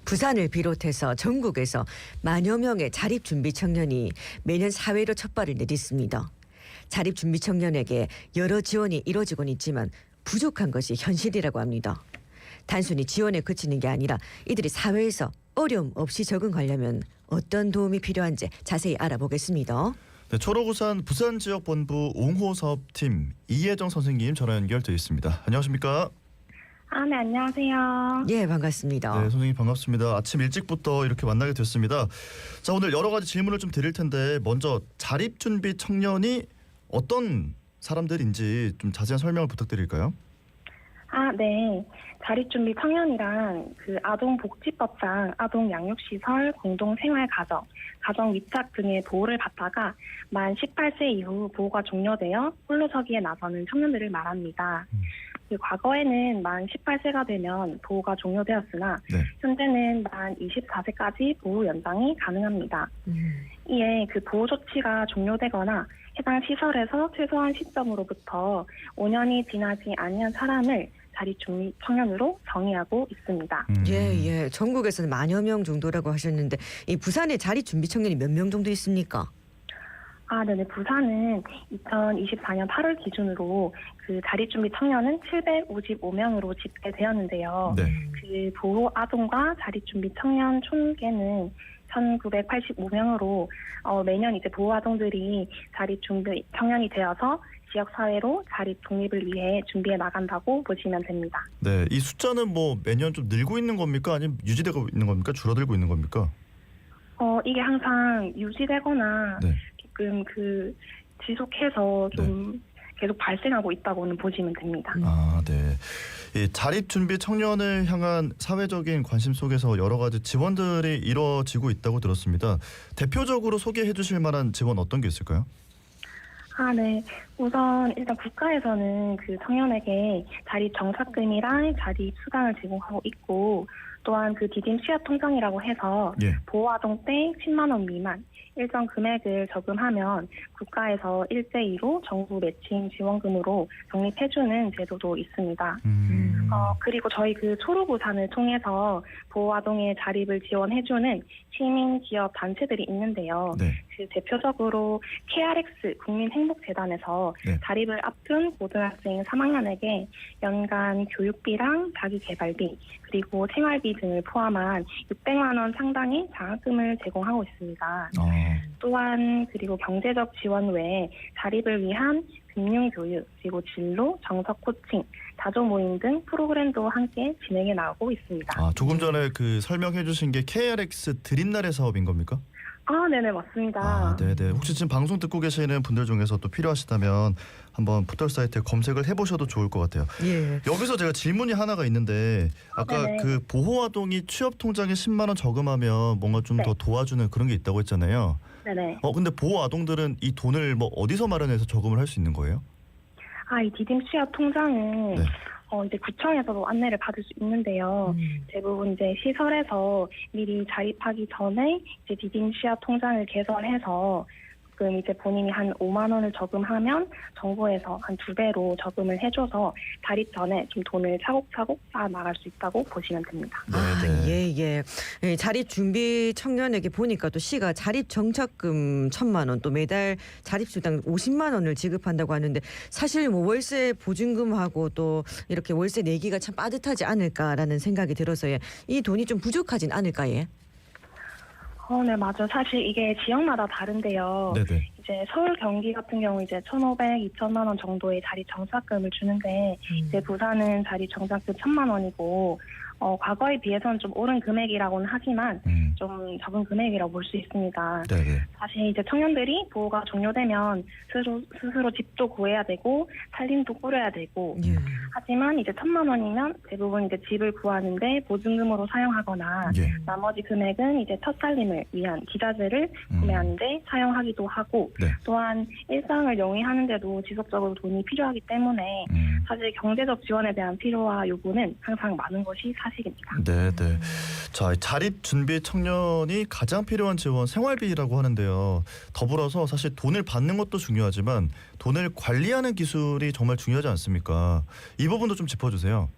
부산을 비롯해서 전국에서 만여 명의 자립준비 청년이 매년 사회로 첫 발을 내딛습니다. 자립준비 청년에게 여러 지원이 이뤄지곤 있지만 부족한 것이 현실이라고 합니다. 단순히 지원에 그치는 게 아니라 이들이 사회에서 어려움 없이 적응하려면 어떤 도움이 필요한지 자세히 알아보겠습니다. 네, 초록우산 부산지역본부 옹호사업팀 이혜정 선생님 전화 연결되어 있습니다. 안녕하십니까? 네, 안녕하세요. 예, 반갑습니다. 네, 선생님 반갑습니다. 아침 일찍부터 이렇게 만나게 됐습니다. 자, 오늘 여러 가지 질문을 좀 드릴 텐데 먼저 자립준비 청년이 어떤 사람들인지 좀 자세한 설명을 부탁드릴까요? 네. 자립준비 청년이란 아동복지법상 아동양육시설, 공동생활가정, 가정위탁 등의 보호를 받다가 만 18세 이후 보호가 종료되어 홀로서기에 나서는 청년들을 말합니다. 과거에는 만 18세가 되면 보호가 종료되었으나 현재는 만 24세까지 보호 연장이 가능합니다. 이에 보호 조치가 종료되거나 해당 시설에서 최소한 시점으로부터 5년이 지나지 않은 사람을 자립준비 청년으로 정의하고 있습니다. 예. 전국에서는 만여 명 정도라고 하셨는데 이 부산에 자립준비 청년이 몇 명 정도 있습니까? 네네. 부산은 2024년 8월 기준으로 자립준비 청년은 755명으로 집계되었는데요. 네. 보호 아동과 자립준비 청년 총계는 1,985명으로 매년 보호 아동들이 자립준비 청년이 되어서 지역사회로 자립 독립을 위해 준비해 나간다고 보시면 됩니다. 네, 이 숫자는 매년 좀 늘고 있는 겁니까? 아니면 유지되고 있는 겁니까? 줄어들고 있는 겁니까? 이게 항상 유지되거나 지금 지속해서 좀 계속 발생하고 있다고는 보시면 됩니다. 네. 이 자립준비 청년을 향한 사회적인 관심 속에서 여러 가지 지원들이 이루어지고 있다고 들었습니다. 대표적으로 소개해 주실 만한 지원 어떤 게 있을까요? 네. 우선 일단 국가에서는 청년에게 자립 정착금이랑 자립 수당을 제공하고 있고 또한 디딤 취업 통장이라고 해서 보호아동 때 10만 원 미만 일정 금액을 저금하면 국가에서 일대이로 정부 매칭 지원금으로 적립해주는 제도도 있습니다. 그리고 저희 초록우산을 통해서 보호아동의 자립을 지원해주는 시민 기업 단체들이 있는데요. 대표적으로 KRX 국민행복재단에서 자립을 앞둔 고등학생 3학년에게 연간 교육비랑 자기개발비 그리고 생활비 등을 포함한 600만 원 상당의 장학금을 제공하고 있습니다. 또한 그리고 경제적 지원 외에 자립을 위한 금융교육 그리고 진로, 정석 코칭, 다조 모임 등 프로그램도 함께 진행해 나가고 있습니다. 조금 전에 설명해 주신 게 KRX 드림날의 사업인 겁니까? 네네, 맞습니다. 네네. 혹시 지금 방송 듣고 계시는 분들 중에서 또 필요하시다면 한번 포털 사이트에 검색을 해보셔도 좋을 것 같아요. 여기서 제가 질문이 하나가 있는데 아까 보호아동이 취업통장에 10만 원 저금하면 뭔가 좀 더 도와주는 그런 게 있다고 했잖아요. 네네. 근데 보호아동들은 이 돈을 어디서 마련해서 저금을 할 수 있는 거예요? 이 디딤 취업 통장은 이제 구청에서도 안내를 받을 수 있는데요. 대부분 시설에서 미리 자립하기 전에 디딤 취업 통장을 개설해서 이제 본인이 한 5만 원을 저금하면 정부에서 한 2배로 저금을 해줘서 자립 전에 좀 돈을 차곡차곡 쌓아 나갈 수 있다고 보시면 됩니다. 예. 자립 준비 청년에게 보니까 또 시가 자립 정착금 1,000만 원 또 매달 자립 수당 50만 원을 지급한다고 하는데 사실 월세 보증금하고 또 이렇게 월세 내기가 참 빠듯하지 않을까라는 생각이 들어서 이 돈이 좀 부족하진 않을까 예? 네, 맞아요. 사실 이게 지역마다 다른데요. 이제 서울, 경기 같은 경우 1,500, 2,000만 원 정도의 자립 정착금을 주는데 이제 부산은 자립 정착금 1,000만 원이고 과거에 비해서는 좀 오른 금액이라고는 하지만 좀 적은 금액이라고 볼 수 있습니다. 사실 이제 청년들이 보호가 종료되면 스스로 집도 구해야 되고 살림도 꾸려야 되고 하지만 이제 1,000만 원이면 대부분 집을 구하는데 보증금으로 사용하거나 나머지 금액은 첫 살림을 위한 기자재를 구매하는데 사용하기도 하고 또한 일상을 영위하는데도 지속적으로 돈이 필요하기 때문에 사실 경제적 지원에 대한 필요와 요구는 항상 많은 것이 사실입니다. 자, 자립 준비 청년이 가장 필요한 지원 생활비라고 하는데요. 더불어서 사실 돈을 받는 것도 중요하지만 돈을 관리하는 기술이 정말 중요하지 않습니까? 이 부분도 좀 짚어주세요.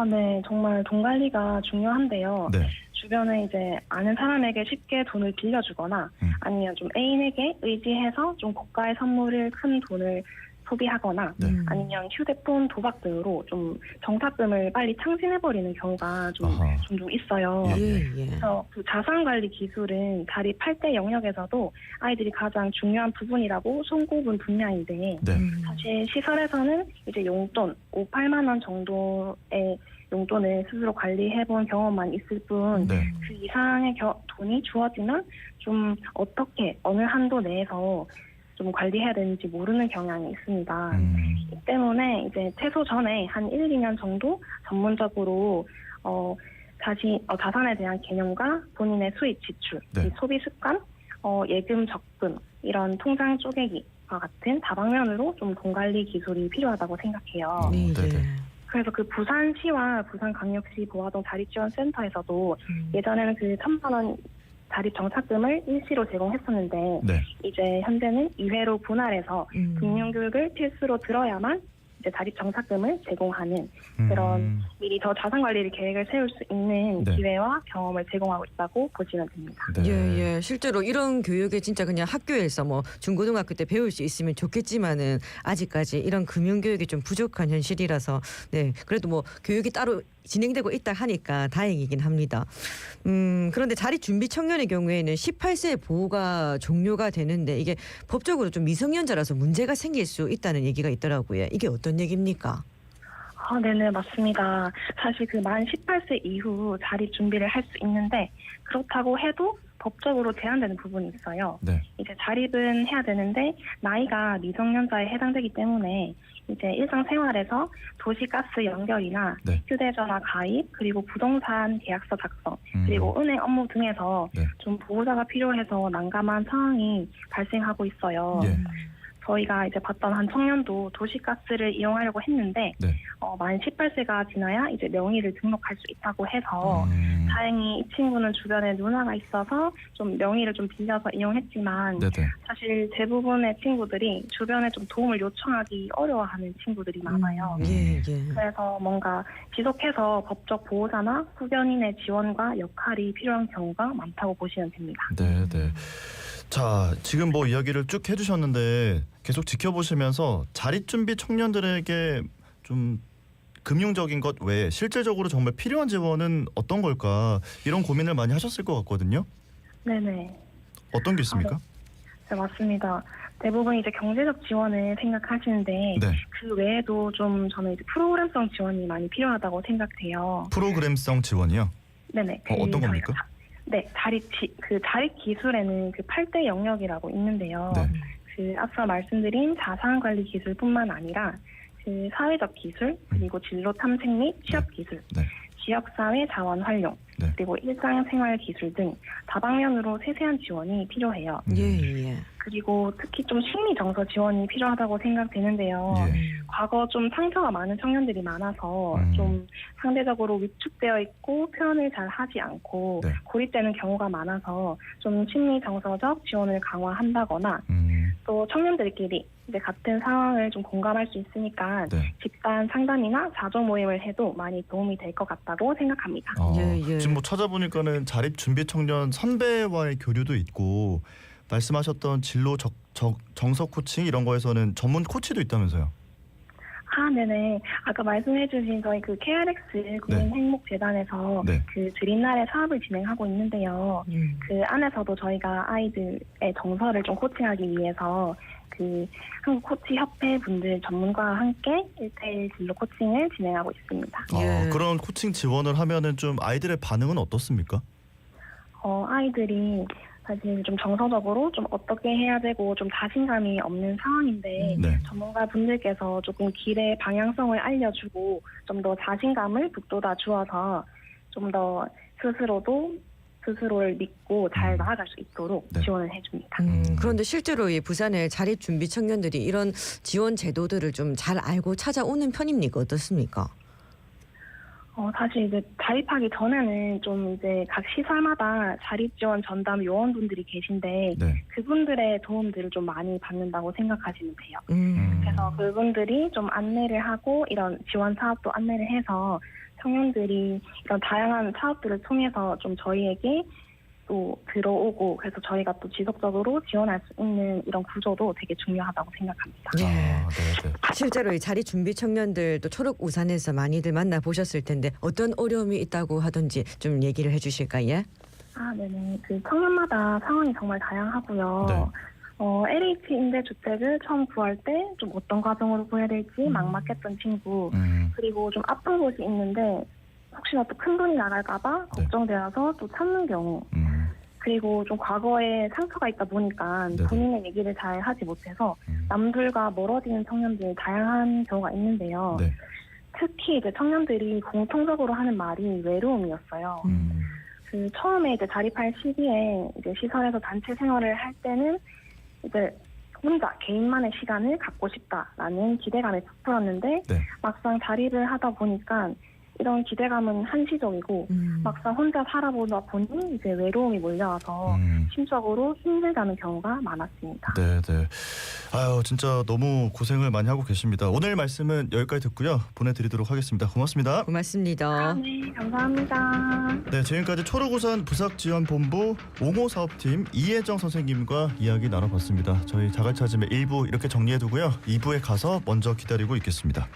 네, 정말 돈 관리가 중요한데요. 네. 주변에 이제 아는 사람에게 쉽게 돈을 빌려주거나 아니면 좀 애인에게 의지해서 좀 고가의 선물을 큰 돈을 소비하거나 네. 아니면 휴대폰 도박 등으로 좀 정착금을 빨리 창진해버리는 경우가 좀 아하. 종종 있어요. 예. 그래서 그 자산관리 기술은 자립 8대 영역에서도 아이들이 가장 중요한 부분이라고 손꼽은 분야인데 네. 사실 시설에서는 이제 용돈 5, 8만 원 정도의 용돈을 스스로 관리해본 경험만 있을 뿐 그 네. 이상의 돈이 주어지면 좀 어떻게 어느 한도 내에서 좀 관리해야 되는지 모르는 경향이 있습니다. 이 때문에 이제 퇴소 전에 한 1, 2년 정도 전문적으로 자산에 대한 개념과 본인의 수입 지출, 네. 소비 습관, 예금 적금 이런 통장 쪼개기와 같은 다방면으로 좀 돈 관리 기술이 필요하다고 생각해요. 네. 네네. 그래서 그 부산시와 부산광역시 보아동 자립지원센터에서도 예전에는 그 1,000만 원 자립 정착금을 일시로 제공했었는데 네. 이제 현재는 2회로 분할해서 금융교육을 필수로 들어야만 이제 자립 정착금을 제공하는 그런 미리 더 자산 관리를 계획을 세울 수 있는 네. 기회와 경험을 제공하고 있다고 보시면 됩니다. 네. 예. 실제로 이런 교육에 진짜 그냥 학교에서 뭐 중고등학교 때 배울 수 있으면 좋겠지만은 아직까지 이런 금융 교육이 좀 부족한 현실이라서 네. 그래도 뭐 교육이 따로 진행되고 있다 하니까 다행이긴 합니다. 그런데 자립 준비 청년의 경우에는 18세 보호가 종료가 되는데 이게 법적으로 좀 미성년자라서 문제가 생길 수 있다는 얘기가 있더라고요. 이게 어떤 얘기입니까? 네네, 맞습니다. 사실 그 만 18세 이후 자립 준비를 할 수 있는데 그렇다고 해도 법적으로 제한되는 부분이 있어요. 네. 이제 자립은 해야 되는데 나이가 미성년자에 해당되기 때문에 이제 일상생활에서 도시가스 연결이나 네. 휴대전화 가입 그리고 부동산 계약서 작성 그리고 은행 업무 등에서 네. 좀 보호자가 필요해서 난감한 상황이 발생하고 있어요. 예. 저희가 이제 봤던 한 청년도 도시가스를 이용하려고 했는데 네. 만 18세가 지나야 이제 명의를 등록할 수 있다고 해서 다행히 이 친구는 주변에 누나가 있어서 좀 명의를 좀 빌려서 이용했지만 네네. 사실 대부분의 친구들이 주변에 좀 도움을 요청하기 어려워하는 친구들이 많아요. 예. 그래서 뭔가 지속해서 법적 보호자나 후견인의 지원과 역할이 필요한 경우가 많다고 보시면 됩니다. 네네. 자, 지금 뭐 이야기를 쭉 해주셨는데 계속 지켜보시면서 자립준비 청년들에게 좀 금융적인 것 외에 실질적으로 정말 필요한 지원은 어떤 걸까 이런 고민을 많이 하셨을 것 같거든요. 네네. 어떤 게 있습니까? 네, 맞습니다. 대부분 이제 경제적 지원을 생각하시는데 네. 그 외에도 좀 저는 이제 프로그램성 지원이 많이 필요하다고 생각해요. 프로그램성 지원이요? 네네. 어떤 겁니까? 자립 기술에는 그 8대 영역이라고 있는데요. 네. 그 앞서 말씀드린 자산 관리 기술뿐만 아니라 그 사회적 기술 그리고 진로 탐색 및 취업 기술, 네. 지역사회 자원 활용, 네. 그리고 일상생활 기술 등 다방면으로 세세한 지원이 필요해요. 예. 그리고 특히 좀 심리 정서 지원이 필요하다고 생각되는데요. 예. 과거 좀 상처가 많은 청년들이 많아서 좀 상대적으로 위축되어 있고 표현을 잘 하지 않고 네. 고립되는 경우가 많아서 좀 심리 정서적 지원을 강화한다거나 또 청년들끼리 이제 같은 상황을 좀 공감할 수 있으니까 네. 집단 상담이나 자조 모임을 해도 많이 도움이 될 것 같다고 생각합니다. 예. 지금 뭐 찾아보니까는 자립 준비 청년 선배와의 교류도 있고 말씀하셨던 진로 정서 코칭 이런 거에서는 전문 코치도 있다면서요? 네네. 아까 말씀해주신 저희 그 KRX 국민행복재단에서 네. 그 드림날의 사업을 진행하고 있는데요. 그 안에서도 저희가 아이들의 정서를 좀 코칭하기 위해서 그 한국코치협회 분들 전문가와 함께 1대1 진로 코칭을 진행하고 있습니다. 예. 그런 코칭 지원을 하면은 좀 아이들의 반응은 어떻습니까? 아이들이 사실 좀 정서적으로 좀 어떻게 해야 되고 좀 자신감이 없는 상황인데 네. 전문가 분들께서 조금 길의 방향성을 알려주고 좀 더 자신감을 북돋아 주어서 좀 더 스스로를 믿고 잘 나아갈 수 있도록 네. 지원을 해줍니다. 그런데 실제로 이 부산의 자립 준비 청년들이 이런 지원 제도들을 좀 잘 알고 찾아오는 편입니까? 어떻습니까? 사실 이제 자립하기 전에는 좀 이제 각 시설마다 자립 지원 전담 요원분들이 계신데 네. 그분들의 도움들을 좀 많이 받는다고 생각하시면 돼요. 그래서 그분들이 좀 안내를 하고 이런 지원 사업도 안내를 해서 청년들이 이런 다양한 사업들을 통해서 좀 저희에게 또 들어오고 그래서 저희가 또 지속적으로 지원할 수 있는 이런 구조도 되게 중요하다고 생각합니다. 예. 네. 실제로 이 자립 준비 청년들도 초록 우산에서 많이들 만나 보셨을 텐데 어떤 어려움이 있다고 하던지 좀 얘기를 해주실까요? 네네. 그 청년마다 상황이 정말 다양하고요. 네. LH 임대주택을 처음 구할 때 좀 어떤 과정으로 구해야 될지 막막했던 친구, 그리고 좀 아픈 곳이 있는데 혹시나 또 큰 돈이 나갈까봐 네. 걱정되어서 또 참는 경우, 그리고 좀 과거에 상처가 있다 보니까 네네. 본인의 얘기를 잘 하지 못해서 남들과 멀어지는 청년들이 다양한 경우가 있는데요. 네. 특히 이제 청년들이 공통적으로 하는 말이 외로움이었어요. 그 처음에 이제 자립할 시기에 이제 시설에서 단체 생활을 할 때는 이제 혼자 개인만의 시간을 갖고 싶다라는 기대감이 부풀었는데 네. 막상 자립을 하다 보니까 이런 기대감은 한시적이고 막상 혼자 살아보다 보니 이제 외로움이 몰려와서 심적으로 힘들다는 경우가 많았습니다. 네. 아유, 진짜 너무 고생을 많이 하고 계십니다. 오늘 말씀은 여기까지 듣고요. 보내드리도록 하겠습니다. 고맙습니다. 고맙습니다. 네, 감사합니다. 네, 지금까지 초록우산 부삭지원본부 옹호사업팀 이혜정 선생님과 이야기 나눠봤습니다. 저희 자갈찾음의 1부 이렇게 정리해두고요. 2부에 가서 먼저 기다리고 있겠습니다.